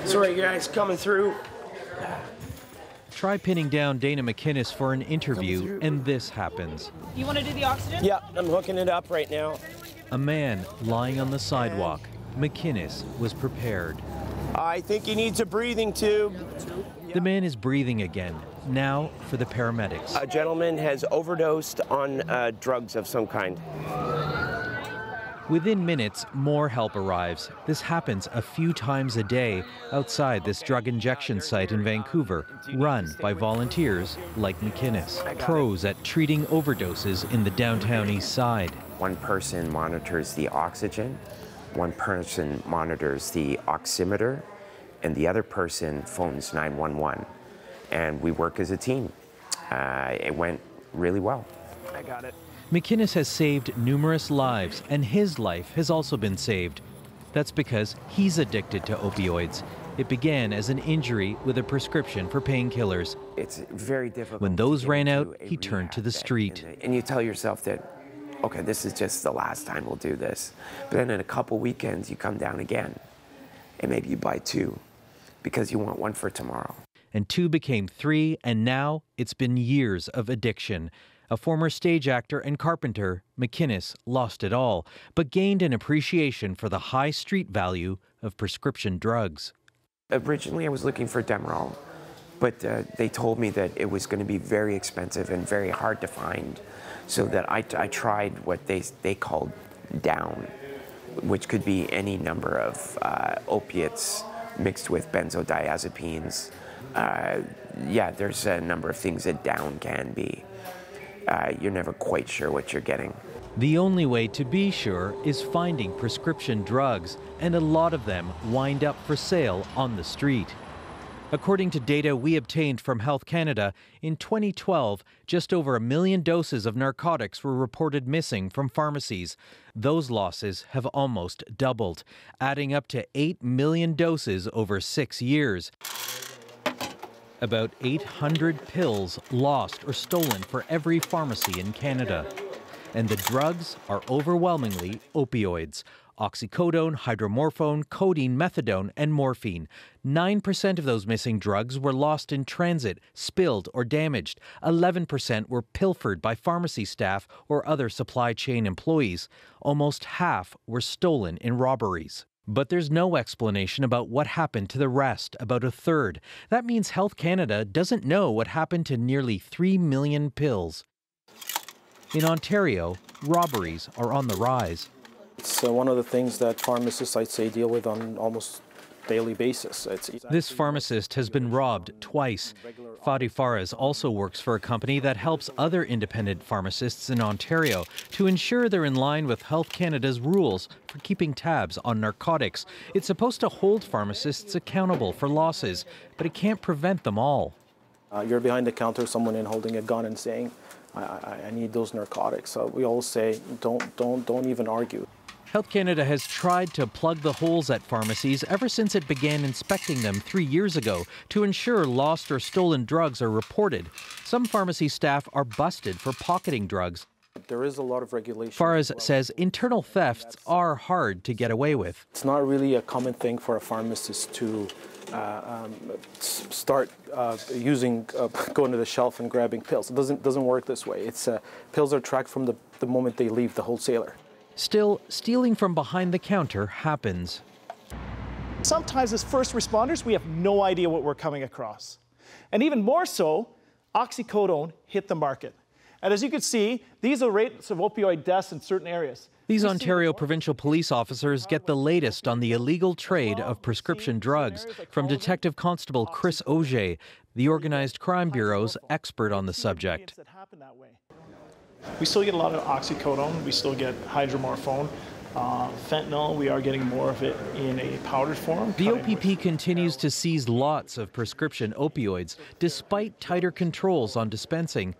Sorry guys, coming through. Try pinning down Dana McInnes for an interview, and this happens. You want to do the oxygen? Yeah, I'm hooking it up right now. A man lying on the sidewalk. McInnes was prepared. I think he needs a breathing tube. The man is breathing again. Now for the paramedics. A gentleman has overdosed on drugs of some kind. Within minutes, more help arrives. This happens a few times a day outside this drug injection site in Vancouver, run by volunteers like McInnes, pros at treating overdoses in the downtown east side. One person monitors the oxygen, one person monitors the oximeter, and the other person phones 911. And we work as a team. It went really well. I got it. McInnes has saved numerous lives, and his life has also been saved. That's because he's addicted to opioids. It began as an injury with a prescription for painkillers. It's very difficult. When those ran out, he turned to the street. And you tell yourself that, okay, this is just the last time we'll do this. But then in a couple weekends, you come down again, and maybe you buy two because you want one for tomorrow. And two became three, and now it's been years of addiction. A former stage actor and carpenter, McInnes lost it all, but gained an appreciation for the high street value of prescription drugs. Originally, I was looking for Demerol, but they told me that it was going to be very expensive and very hard to find, so that I tried what they called down, which could be any number of opiates mixed with benzodiazepines. Yeah, there's a number of things that down can be. You're never quite sure what you're getting. The only way to be sure is finding prescription drugs, and a lot of them wind up for sale on the street. According to data we obtained from Health Canada, in 2012, just over 1 million doses of narcotics were reported missing from pharmacies. Those losses have almost doubled, adding up to 8 million doses over 6 years. About 800 pills lost or stolen for every pharmacy in Canada. And the drugs are overwhelmingly opioids. Oxycodone, hydromorphone, codeine, methadone, and morphine. 9% of those missing drugs were lost in transit, spilled, or damaged. 11% were pilfered by pharmacy staff or other supply chain employees. Almost half were stolen in robberies. But there's no explanation about what happened to the rest, about a third. That means Health Canada doesn't know what happened to nearly 3 million pills. In Ontario, robberies are on the rise. It's one of the things that pharmacists, I'd say, deal with on almost daily basis. This pharmacist has been robbed twice. Fadi Faraz also works for a company that helps other independent pharmacists in Ontario to ensure they're in line with Health Canada's rules for keeping tabs on narcotics. It's supposed to hold pharmacists accountable for losses, but it can't prevent them all. You're behind the counter, someone in holding a gun and saying, I need those narcotics. So we all say, don't even argue. Health Canada has tried to plug the holes at pharmacies ever since it began inspecting them 3 years ago to ensure lost or stolen drugs are reported. Some pharmacy staff are busted for pocketing drugs. There is a lot of regulation. Faraz says internal thefts are hard to get away with. It's not really a common thing for a pharmacist to start going to the shelf and grabbing pills. It doesn't work this way. Pills are tracked from the moment they leave the wholesaler. Still, stealing from behind the counter happens. Sometimes as first responders, we have no idea what we're coming across. And even more so, oxycodone hit the market. And as you can see, these are rates of opioid deaths in certain areas. These Ontario provincial police officers get the latest on the illegal trade of prescription drugs from Detective Constable Chris Auger, the Organized Crime Bureau's expert on the subject. We still get a lot of oxycodone, we still get hydromorphone. Fentanyl, we are getting more of it in a powdered form. The OPP continues to seize lots of prescription opioids, despite tighter controls on dispensing.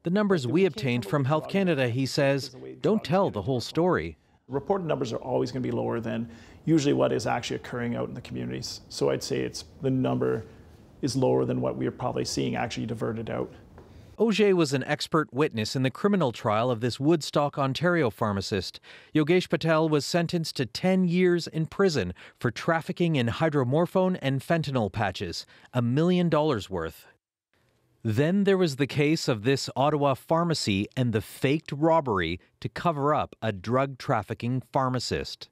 The numbers we obtained from Health Canada, he says, don't tell the whole story. Reported numbers are always going to be lower than usually what is actually occurring out in the communities. So I'd say the number is lower than what we are probably seeing actually diverted out. Auger was an expert witness in the criminal trial of this Woodstock, Ontario pharmacist. Yogesh Patel was sentenced to 10 years in prison for trafficking in hydromorphone and fentanyl patches, $1 million worth. Then there was the case of this Ottawa pharmacy and the faked robbery to cover up a drug trafficking pharmacist.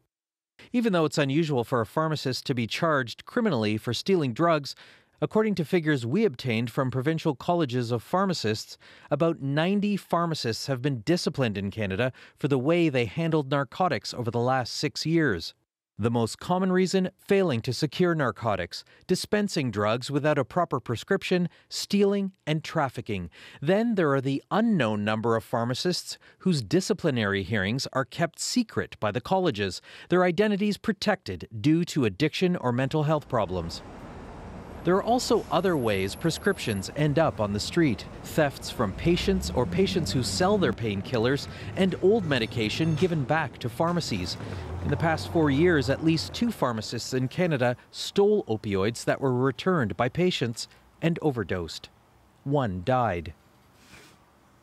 Even though it's unusual for a pharmacist to be charged criminally for stealing drugs, according to figures we obtained from provincial colleges of pharmacists, about 90 pharmacists have been disciplined in Canada for the way they handled narcotics over the last 6 years. The most common reason, failing to secure narcotics, dispensing drugs without a proper prescription, stealing, and trafficking. Then there are the unknown number of pharmacists whose disciplinary hearings are kept secret by the colleges, their identities protected due to addiction or mental health problems. There are also other ways prescriptions end up on the street. Thefts from patients or patients who sell their painkillers, and old medication given back to pharmacies. In the past 4 years, at least 2 pharmacists in Canada stole opioids that were returned by patients and overdosed. 1 died.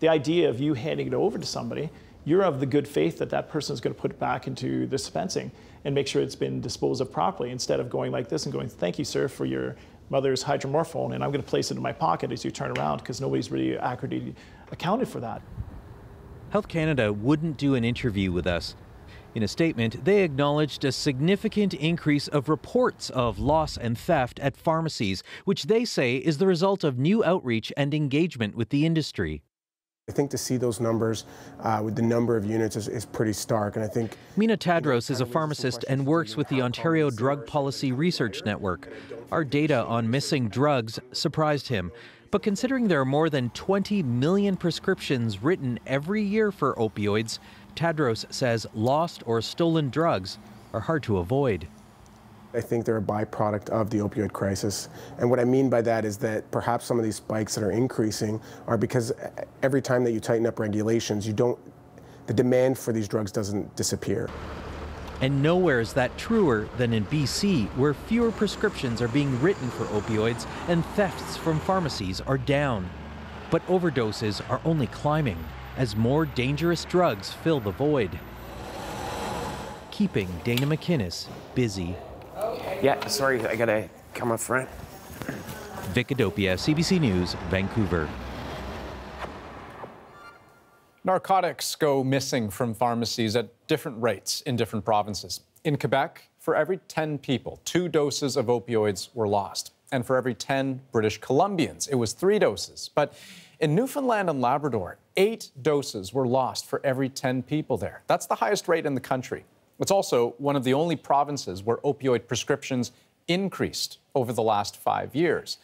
The idea of you handing it over to somebody, you're of the good faith that that person is going to put it back into the dispensing and make sure it's been disposed of properly, instead of going like this and going, "Thank you, sir, for your mother's hydromorphone, and I'm going to place it in my pocket as you turn around," because nobody's really accurately accounted for that. Health Canada wouldn't do an interview with us. In a statement, they acknowledged a significant increase of reports of loss and theft at pharmacies, which they say is the result of new outreach and engagement with the industry. I think to see those numbers with the number of units is pretty stark, and I think... Mina Tadros is a pharmacist and works with the Ontario Drug Policy Research Network. Our data on missing drugs surprised him, but considering there are more than 20 million prescriptions written every year for opioids, Tadros says lost or stolen drugs are hard to avoid. I think they're a byproduct of the opioid crisis. And what I mean by that is that perhaps some of these spikes that are increasing are because every time that you tighten up regulations, the demand for these drugs doesn't disappear. And nowhere is that truer than in BC, where fewer prescriptions are being written for opioids and thefts from pharmacies are down. But overdoses are only climbing as more dangerous drugs fill the void. Keeping Dana McInnes busy. Yeah, sorry, I gotta come up front. Vic Adopia, CBC News, Vancouver. Narcotics go missing from pharmacies at different rates in different provinces. In Quebec, for every 10 people, 2 doses of opioids were lost. And for every 10 British Columbians, it was 3 doses. But in Newfoundland and Labrador, 8 doses were lost for every 10 people there. That's the highest rate in the country. It's also one of the only provinces where opioid prescriptions increased over the last 5 years.